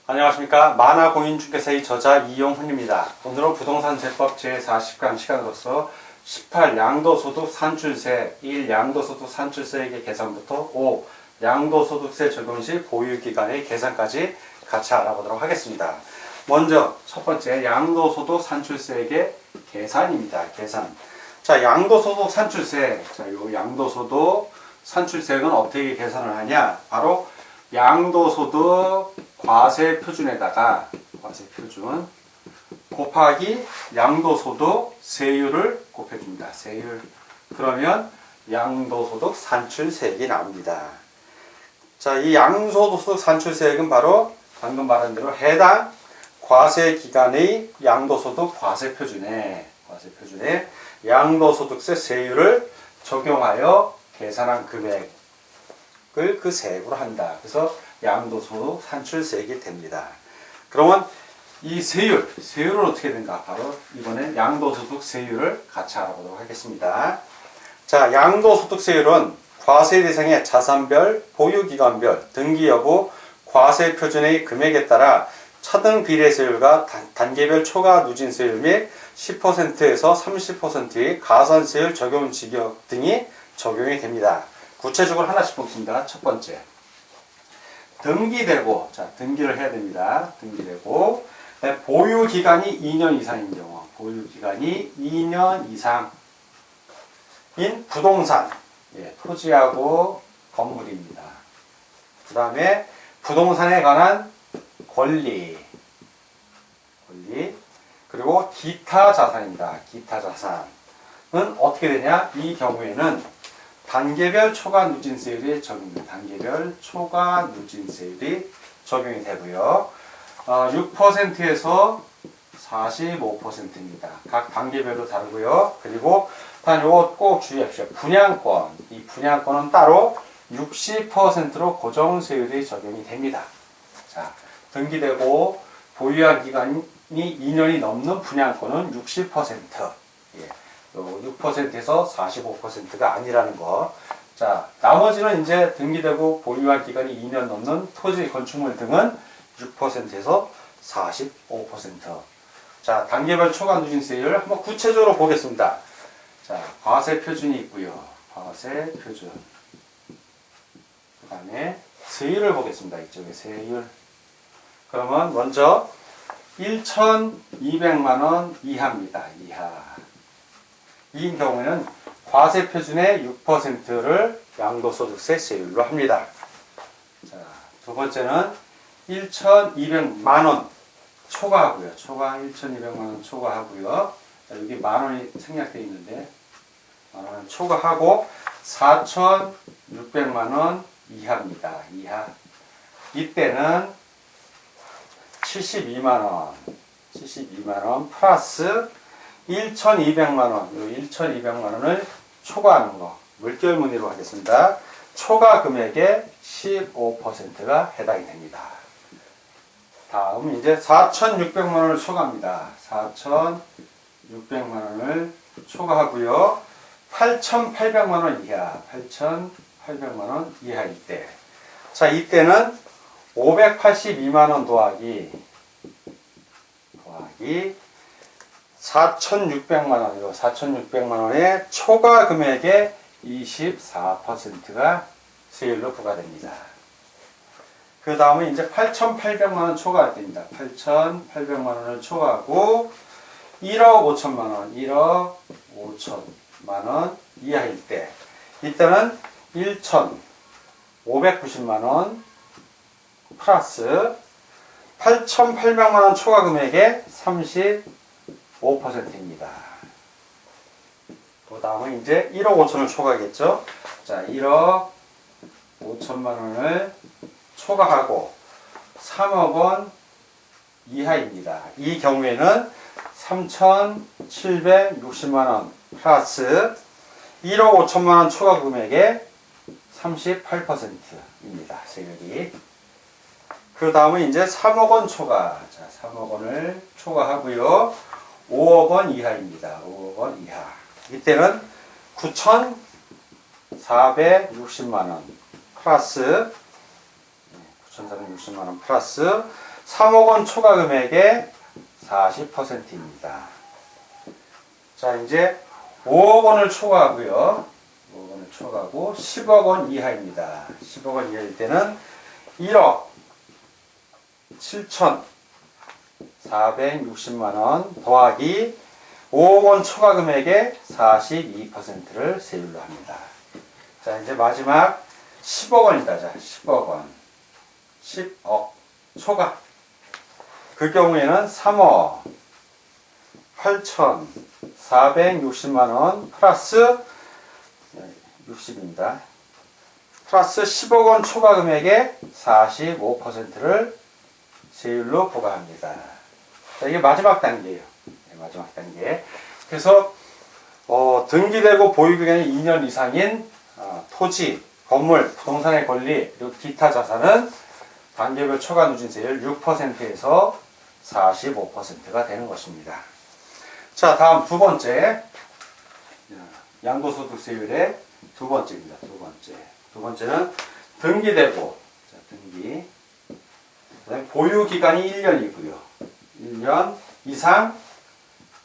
안녕하십니까. 만화공인중개사의 저자 이용훈입니다. 오늘은 부동산 제법 제40강 시간으로서 18 양도소득 산출세 1 양도소득 산출세액의 계산부터 5 양도소득세 적용 시 보유기간의 계산까지 같이 알아보도록 하겠습니다. 먼저 첫 번째 양도소득 산출세액의 계산입니다. 계산. 자, 양도소득 산출세. 자, 요 양도소득 산출세액은 어떻게 계산을 하냐? 바로 양도소득 과세표준에다가 과세표준 곱하기 양도소득 세율을 곱해줍니다. 세율. 그러면 양도소득 산출세액이 나옵니다. 자, 이 양도소득 산출세액은 바로 방금 말한 대로 해당 과세기간의 양도소득 과세표준에 양도소득세 세율을 적용하여 계산한 금액을 그 세액으로 한다. 그래서 양도소득 산출세액이 됩니다. 그러면 이 세율은 어떻게 된가? 바로 이번에 양도소득 세율을 같이 알아보도록 하겠습니다. 자, 양도소득 세율은 과세 대상의 자산별, 보유기간별, 등기 여부, 과세 표준의 금액에 따라 차등 비례세율과 단계별 초과 누진세율 및 10%에서 30%의 가산세율 적용 지역 등이 적용이 됩니다. 구체적으로 하나씩 보겠습니다. 첫 번째. 등기되고, 자, 등기를 해야 됩니다. 등기되고, 보유기간이 2년 이상인 경우, 보유기간이 2년 이상인 부동산, 토지하고 건물입니다. 그 다음에 부동산에 관한 권리, 그리고 기타 자산입니다. 기타 자산은 어떻게 되냐? 이 경우에는 단계별 초과 누진세율이 적용됩니다. 단계별 초과 누진세율이 적용이 되고요. 6%에서 45%입니다. 각 단계별로 다르고요. 그리고 단 요거 꼭 주의하십시오. 분양권. 이 분양권은 따로 60%로 고정세율이 적용이 됩니다. 자, 등기되고 보유한 기간이 2년이 넘는 분양권은 60%. 6%에서 45%가 아니라는 거. 자, 나머지는 이제 등기되고 보유한 기간이 2년 넘는 토지, 건축물 등은 6%에서 45%. 자, 단계별 초과 누진세율 한번 구체적으로 보겠습니다. 자, 과세 표준이 있고요. 과세 표준. 그 다음에 세율을 보겠습니다. 이쪽에 세율. 그러면 먼저 1,200만원 이하입니다. 이하. 이 경우에는 과세 표준의 6%를 양도소득세 세율로 합니다. 자, 두 번째는 1,200만원 초과하고요. 초과 1,200만원 초과하고요. 자, 여기 만원이 생략되어 있는데 만원은 초과하고 4,600만원 이하입니다. 이하. 이때는 72만원 플러스 1,200만원, 1,200만원을 초과하는 거, 물결무늬로 하겠습니다. 초과 금액의 15%가 해당이 됩니다. 다음 이제 4,600만원을 초과합니다. 4,600만원을 초과하고요. 8,800만원 이하, 8,800만원 이하일 때. 자, 이때는 582만원 더하기 4,600만원, 4,600만원의 초과 금액의 24%가 세율로 부과됩니다. 그 다음에 이제 8,800만원 초과할 때입니다. 8,800만원을 초과하고 1억 5천만원, 1억 5천만원 이하일 때, 이때는 1,590만원 플러스 8,800만원 초과 금액의 35%입니다. 그 다음에 이제 1억 5천을 초과하겠죠. 자, 1억 5천만원을 초과하고 3억 원 이하입니다. 이 경우에는 3,760만원 플러스 1억 5천만원 초과 금액의 38%입니다. 세율이. 그 다음에 이제 3억 원 초과. 자, 3억 원을 초과하고요. 5억 원 이하입니다. 5억 원 이하. 이때는 9,460만 원 플러스 6,460만 원 플러스 3억 원 초과 금액의 40%입니다. 자, 이제 5억 원을 초과하고요. 5억 원을 초과하고 10억 원 이하입니다. 10억 원 이하일 때는 1억 7,460만 원 더하기 5억 원 초과 금액의 42%를 세율로 합니다. 자, 이제 마지막 10억 원이다. 자, 10억 원. 10억 초과. 그 경우에는 3억 8,460만 원 플러스 60입니다. 플러스 10억 원 초과 금액의 45%를 세율로 부과합니다. 자, 이게 마지막 단계예요. 마지막 단계. 그래서 등기되고 보유기간이 2년 이상인 토지, 건물, 부동산의 권리, 그리고 기타 자산은 단계별 초과 누진세율 6%에서 45%가 되는 것입니다. 자, 다음 두 번째. 양도소득세율의 두 번째입니다. 두 번째는 등기되고, 자, 등기. 그다음에 보유기간이 1년이고요. 1년 이상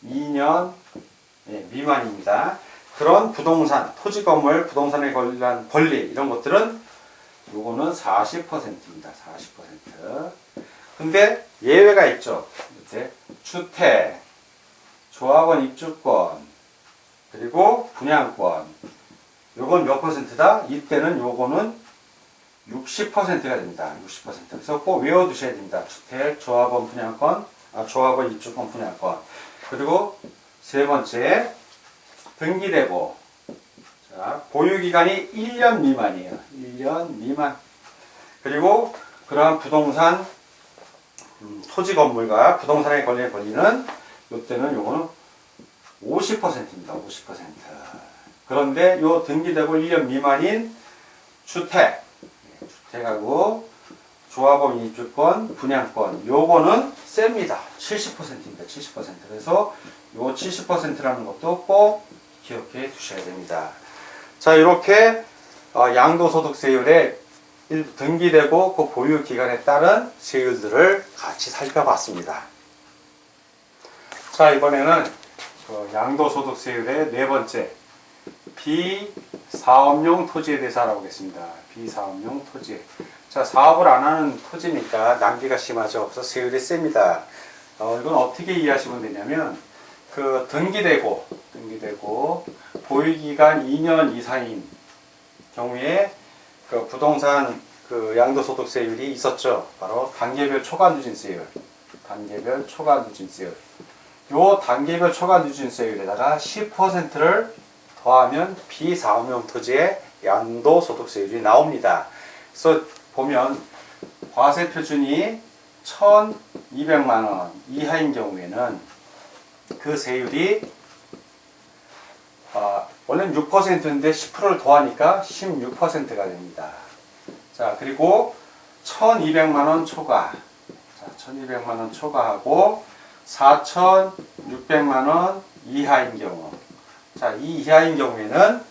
2년 미만입니다. 그런 부동산, 토지, 건물, 부동산에 관련 권리 이런 것들은 요거는 40%입니다. 40%. 근데 예외가 있죠. 이제 주택, 조합원 입주권, 그리고 분양권. 요건 몇 퍼센트다? 이때는 요거는 60%가 됩니다. 60%. 그래서 꼭 외워두셔야 됩니다. 주택, 조합원 분양권, 조합원 입주권 분양권. 그리고 세 번째, 등기되고, 자, 보유기간이 1년 미만이에요. 1년 미만. 그리고 그러한 부동산, 토지 건물과 부동산에 걸리는 이때는 요거는 50%입니다. 50%. 그런데 요 등기되고 1년 미만인 주택하고 조합원 입주권, 분양권 요거는 셉니다. 70%입니다. 70%. 그래서 요 70%라는 것도 꼭 기억해 두셔야 됩니다. 자, 이렇게 양도소득세율의 등기되고 그 보유 기간에 따른 세율들을 같이 살펴봤습니다. 자, 이번에는 양도소득세율의 네 번째 비사업용 토지에 대해서 알아보겠습니다. 비사업용 토지. 자, 사업을 안 하는 토지니까 낭비가 심하죠. 그래서 세율이 셉니다. 이건 어떻게 이해하시면 되냐면 등기되고 보유기간 2년 이상인 경우에 부동산 양도소득세율이 있었죠. 바로 단계별 초과누진세율. 요 단계별 초과누진세율에다가 10%를 더하면 비사업용 토지의 양도소득세율이 나옵니다. 그래서 보면 과세표준이 1,200만 원 이하인 경우에는 그 세율이 원래는 6%인데 10%를 더하니까 16%가 됩니다. 자, 그리고 1,200만 원 초과. 자, 1,200만 원 초과하고 4,600만 원 이하인 경우. 자, 이 이하인 경우에는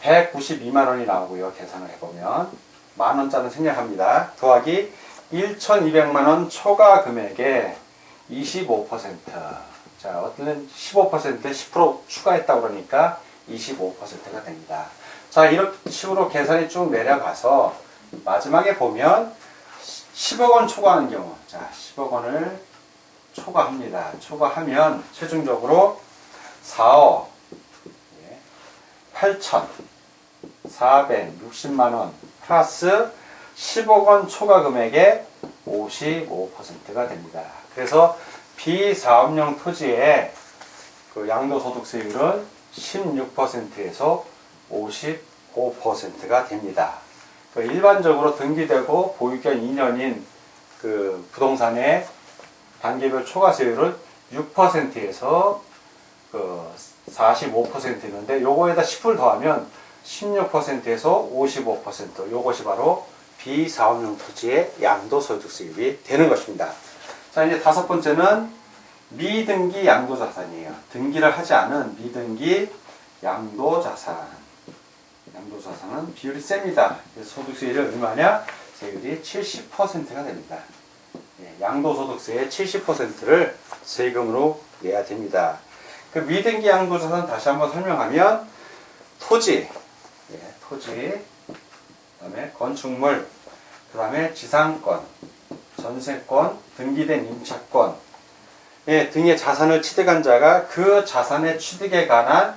192만 원이 나오고요. 계산을 해보면 만 원짜리 생략합니다. 더하기 1,200만 원 초과 금액의 25%. 자, 어떤 15%에 10% 추가했다고 그러니까 25%가 됩니다. 자, 이런 식으로 계산이 쭉 내려가서 마지막에 보면 10억 원 초과하는 경우. 자, 10억 원을 초과합니다. 초과하면 최종적으로 4억 8,460만 원 플러스 10억 원 초과 금액의 55%가 됩니다. 그래서 비사업용 토지의 양도소득세율은 16%에서 55%가 됩니다. 일반적으로 등기되고 보유기간 2년인 부동산의 단계별 초과세율은 6%에서 45%인데 요거에다 10을 더하면 16%에서 55%. 요것이 바로 비사업용 토지의 양도소득세율이 되는 것입니다. 자, 이제 다섯 번째는 미등기 양도자산이에요. 등기를 하지 않은 미등기 양도자산. 양도자산은 비율이 셉니다. 그래서 소득세율이 얼마냐? 세율이 70%가 됩니다. 예, 양도소득세의 70%를 세금으로 내야 됩니다. 그 미등기 양도자산 다시 한번 설명하면 토지, 예, 토지, 그다음에 건축물, 그다음에 지상권, 전세권, 등기된 임차권 예, 등의 자산을 취득한 자가 그 자산의 취득에 관한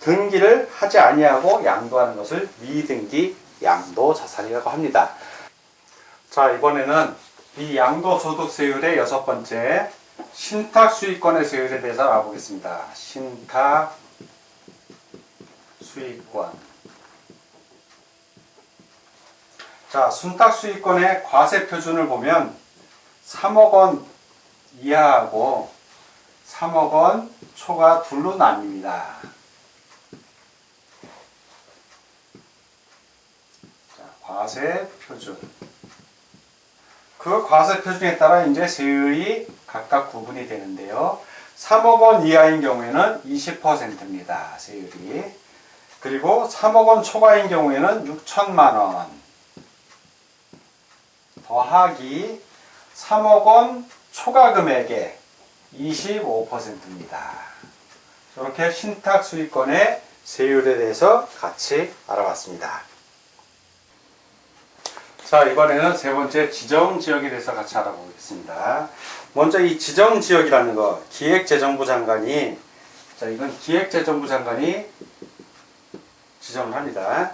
등기를 하지 아니하고 양도하는 것을 미등기 양도자산이라고 합니다. 자, 이번에는 이 양도소득세율의 6번째 신탁수익권의 세율에 대해서 알아보겠습니다. 신탁수익권. 자, 순탁수익권의 과세표준을 보면 3억 원 이하하고 3억 원 초과 둘로 나뉩니다. 자, 과세표준. 그 과세표준에 따라 이제 세율이 각각 구분이 되는데요. 3억 원 이하인 경우에는 20%입니다. 세율이. 그리고 3억 원 초과인 경우에는 6천만 원. 더하기 3억 원 초과 금액의 25%입니다. 이렇게 신탁수익권의 세율에 대해서 같이 알아봤습니다. 자, 이번에는 세 번째 지정지역에 대해서 같이 알아보겠습니다. 먼저 이 지정지역이라는 거, 기획재정부 장관이, 자, 이건 기획재정부 장관이 지정을 합니다.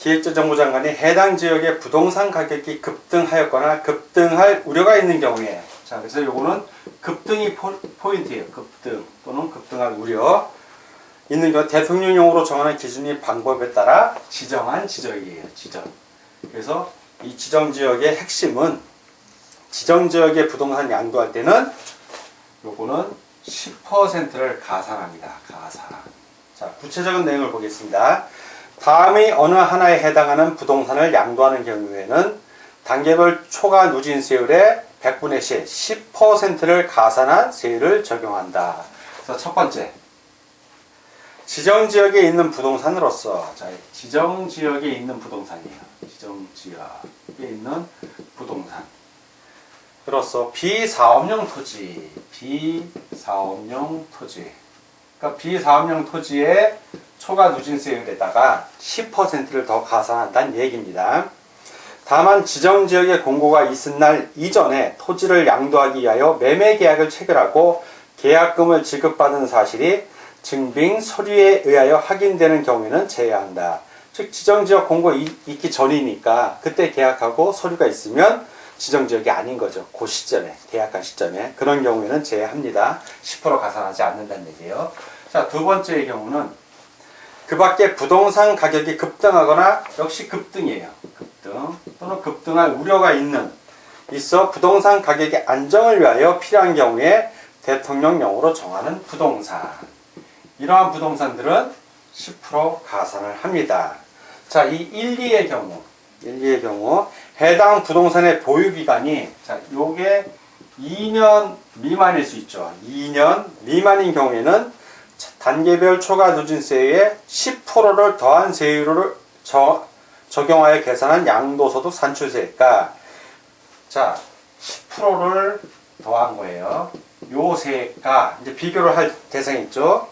기획재정부 장관이 해당 지역의 부동산 가격이 급등하였거나 급등할 우려가 있는 경우에, 자, 그래서 요거는 급등이 포인트예요. 급등 또는 급등할 우려 있는 경우 대통령령으로 정하는 기준이 방법에 따라 지정한 지역이에요. 지정. 그래서 이 지정지역의 핵심은 지정지역의 부동산 양도할 때는 요거는 10%를 가산합니다. 가산. 자, 구체적인 내용을 보겠습니다. 다음의 어느 하나에 해당하는 부동산을 양도하는 경우에는 단계별 초과 누진세율의 100분의 10%를 가산한 세율을 적용한다. 그래서 첫 번째, 지정지역에 있는 부동산으로서, 자, 지정지역에 있는 부동산이에요. 지정지역에 있는 부동산. 그로서 비사업용 토지, 비사업용 토지. 그러니까 비사업용 토지의 초과 누진세율에다가 10%를 더 가산한다는 얘기입니다. 다만 지정지역의 공고가 있은 날 이전에 토지를 양도하기 위하여 매매계약을 체결하고 계약금을 지급받은 사실이 증빙 서류에 의하여 확인되는 경우에는 제외한다. 즉 지정지역 공고 있기 전이니까 그때 계약하고 서류가 있으면 지정지역이 아닌 거죠. 그 시점에, 계약한 시점에. 그런 경우에는 제외합니다. 10% 가산하지 않는다는 얘기예요. 자, 두 번째의 경우는 그 밖에 부동산 가격이 급등하거나 역시 급등이에요. 급등 또는 급등할 우려가 있어 부동산 가격의 안정을 위하여 필요한 경우에 대통령령으로 정하는 부동산. 이러한 부동산들은 10% 가산을 합니다. 자, 이 1, 2의 경우 해당 부동산의 보유기간이, 자, 요게 2년 미만일 수 있죠. 2년 미만인 경우에는 단계별 초과 누진세의 10%를 더한 세율을 적용하여 계산한 양도소득 산출세가, 자, 10%를 더한 거예요. 요 세가 이제 비교를 할 대상이 있죠.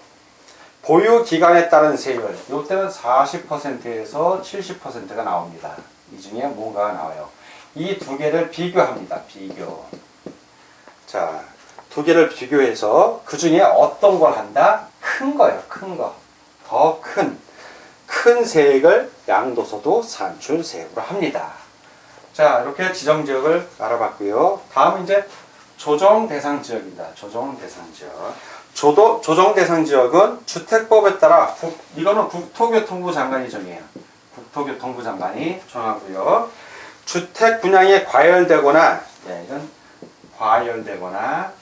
보유 기간에 따른 세율, 이때는 40%에서 70%가 나옵니다. 이 중에 뭔가가 나와요. 이 두 개를 비교합니다. 비교. 자, 두 개를 비교해서 그 중에 어떤 걸 한다? 큰 거예요. 큰 거. 더 큰 세액을 양도소득 산출세액으로 합니다. 자, 이렇게 지정지역을 알아봤고요. 다음 이제 조정 대상 지역입니다. 조정 대상 지역. 조정 대상 지역은 주택법에 따라 이거는 국토교통부 장관이 정해요. 국토교통부 장관이 정하고요. 주택 분양이 과열되거나, 예, 이건 과열되거나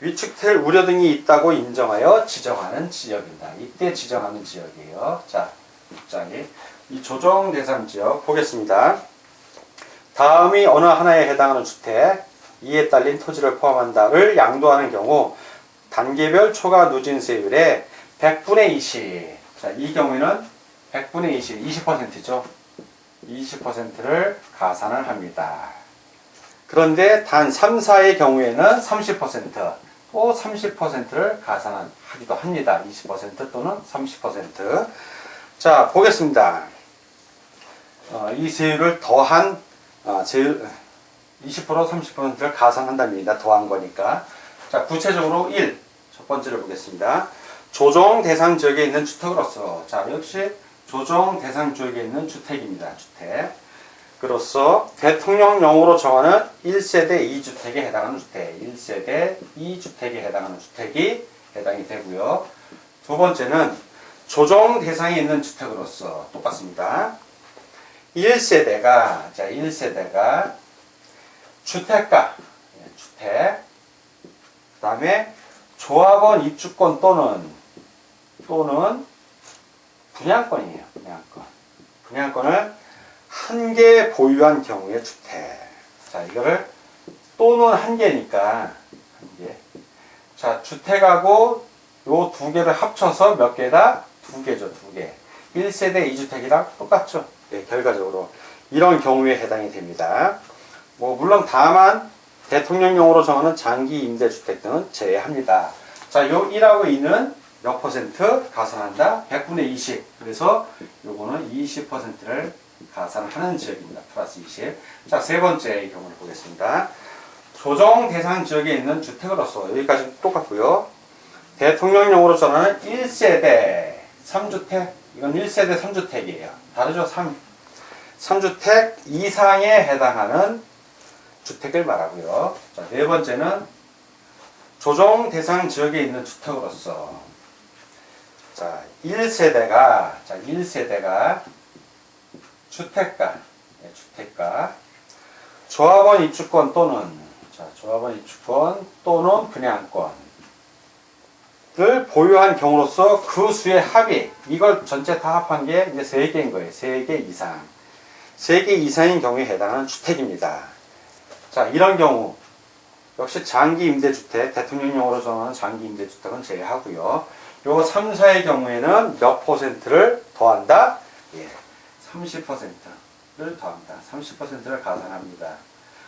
위축될 우려 등이 있다고 인정하여 지정하는 지역입니다. 이때 지정하는 지역이에요. 자, 6장이 이 조정 대상 지역 보겠습니다. 다음이 어느 하나에 해당하는 주택, 이에 딸린 토지를 포함한다를 양도하는 경우 단계별 초과 누진세율의 100분의 20. 자, 이 경우에는 100분의 20, 20%죠. 20%를 가산을 합니다. 그런데 단 3, 4의 경우에는 30%, 또 30%를 가산하기도 합니다. 20% 또는 30%. 자, 보겠습니다. 이 세율을 더한, 20%, 30%를 가산한답니다. 더한 거니까. 자, 구체적으로 1. 첫 번째를 보겠습니다. 조정 대상 지역에 있는 주택으로서. 자, 역시 조정 대상 지역에 있는 주택입니다. 주택. 그로서 대통령령으로 정하는 1세대 2주택에 해당하는 주택, 1세대 2주택에 해당하는 주택이 해당이 되고요. 두 번째는 조정 대상에 있는 주택으로서 똑같습니다. 1세대가 주택가, 주택, 그 다음에 조합원 입주권 또는 분양권이에요. 분양권을 한 개 보유한 경우의 주택. 자, 이거를 또는 한 개니까 한 개. 자, 주택하고 요 두 개를 합쳐서 몇 개다? 두 개죠, 두 개. 1세대 2주택이랑 똑같죠. 네, 결과적으로 이런 경우에 해당이 됩니다. 물론 다만 대통령령으로 정하는 장기 임대주택 등은 제외합니다. 자, 요 1하고 2는 몇 퍼센트 가산한다? 100분의 20. 그래서 요거는 20%를 가산하는 지역입니다. 플러스 20. 자, 세 번째 경우를 보겠습니다. 조정 대상 지역에 있는 주택으로서 여기까지 똑같고요. 대통령령으로 정하는 1세대 3주택. 이건 1세대 3주택이에요. 다르죠? 3주택 이상에 해당하는 주택을 말하고요. 자, 네 번째는 조정 대상 지역에 있는 주택으로서. 자, 1세대가 주택가, 조합원 입주권 또는 분양권을 보유한 경우로서 그 수의 합이, 이걸 전체 다 합한 게 이제 3개인 거예요. 3개 이상. 3개 이상인 경우에 해당하는 주택입니다. 자, 이런 경우 역시 장기 임대주택, 대통령령으로 정하는 장기 임대주택은 제외하고요. 요 3, 4의 경우에는 몇 퍼센트를 더한다? 예, 30%를 더합니다. 30%를 가산합니다.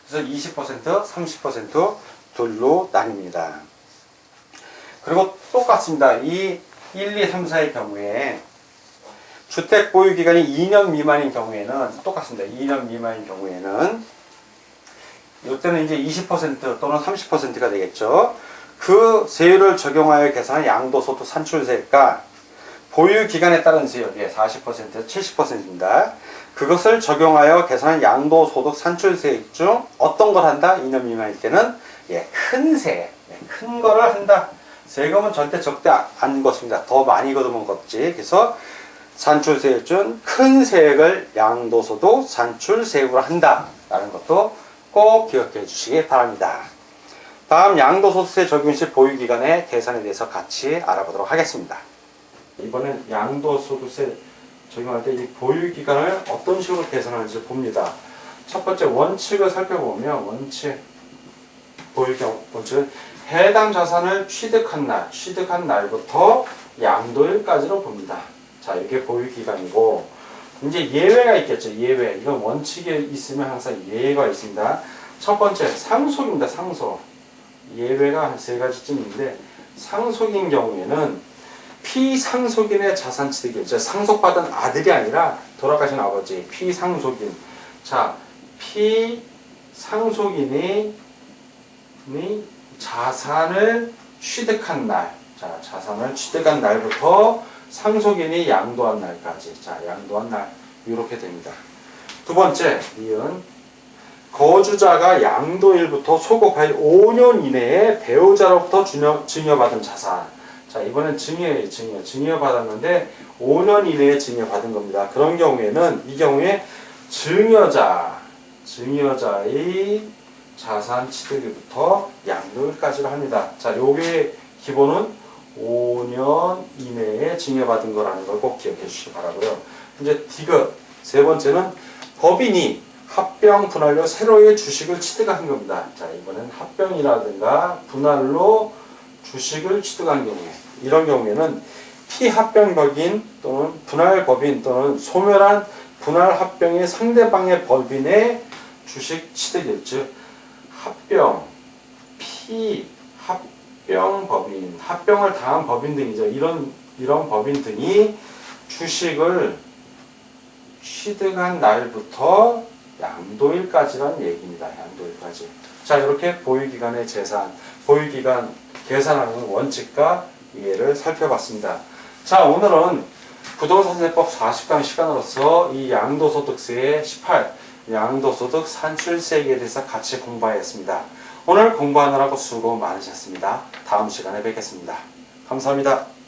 그래서 20%, 30% 둘로 나뉩니다. 그리고 똑같습니다. 이 1, 2, 3, 4의 경우에 주택 보유 기간이 2년 미만인 경우에는 똑같습니다. 2년 미만인 경우에는 이때는 이제 20% 또는 30%가 되겠죠. 그 세율을 적용하여 계산한 양도소득 산출세가 보유 기간에 따른 세율, 40%에서 70%입니다. 그것을 적용하여 계산한 양도소득 산출세 중 어떤 걸 한다? 2년 미만일 때는 큰 거를 한다. 세금은 절대 적대 안 걷습니다. 더 많이 걷으면 걷지. 그래서 산출세율 중 큰 세액을 양도소득 산출세율로 한다. 라는 것도 꼭 기억해 주시기 바랍니다. 다음 양도소득세 적용 시 보유기간의 계산에 대해서 같이 알아보도록 하겠습니다. 이번엔 양도소득세 적용할 때 이 보유기간을 어떤 식으로 계산하는지 봅니다. 첫 번째 원칙을 살펴보면 보유기간 원칙은 해당 자산을 취득한 날부터 양도일까지로 봅니다. 자, 이게 보유기간이고, 이제 예외가 있겠죠. 예외. 이건 원칙에 있으면 항상 예외가 있습니다. 첫 번째 상속입니다. 상속. 예외가 한 3가지쯤 있는데, 상속인 경우에는 피상속인의 자산 취득이죠. 상속받은 아들이 아니라 돌아가신 아버지, 피상속인. 자, 피상속인이 자산을 취득한 날, 자산을 취득한 날부터 상속인이 양도한 날까지, 양도한 날, 이렇게 됩니다. 두 번째, 거주자가 양도일부터 소급하여 5년 이내에 배우자로부터 증여받은 자산. 자, 이번엔 증여예요. 증여받았는데 5년 이내에 증여받은 겁니다. 그런 경우에는 이 경우에 증여자의 자산 취득일부터 양도일까지로 합니다. 자, 요게 기본은 5년 이내에 증여받은 거라는 걸 꼭 기억해 주시기 바라고요. 이제 디귿 세 번째는 법인이 합병 분할로 새로의 주식을 취득한 겁니다. 자, 이번엔 합병이라든가 분할로 주식을 취득한 경우에, 이런 경우에는 피합병법인 또는 분할법인 또는 소멸한 분할 합병이 상대방의 법인의 주식 취득일, 즉 합병, 합병 법인, 합병을 당한 법인 등이죠. 이런 법인 등이 주식을 취득한 날부터 양도일까지란 얘기입니다. 양도일까지. 자, 이렇게 보유기간의 재산, 보유기간 계산하는 원칙과 이해를 살펴봤습니다. 자, 오늘은 부동산세법 40강 시간으로서 이 양도소득세의 18, 양도소득 산출세액에 대해서 같이 공부하였습니다. 오늘 공부하느라고 수고 많으셨습니다. 다음 시간에 뵙겠습니다. 감사합니다.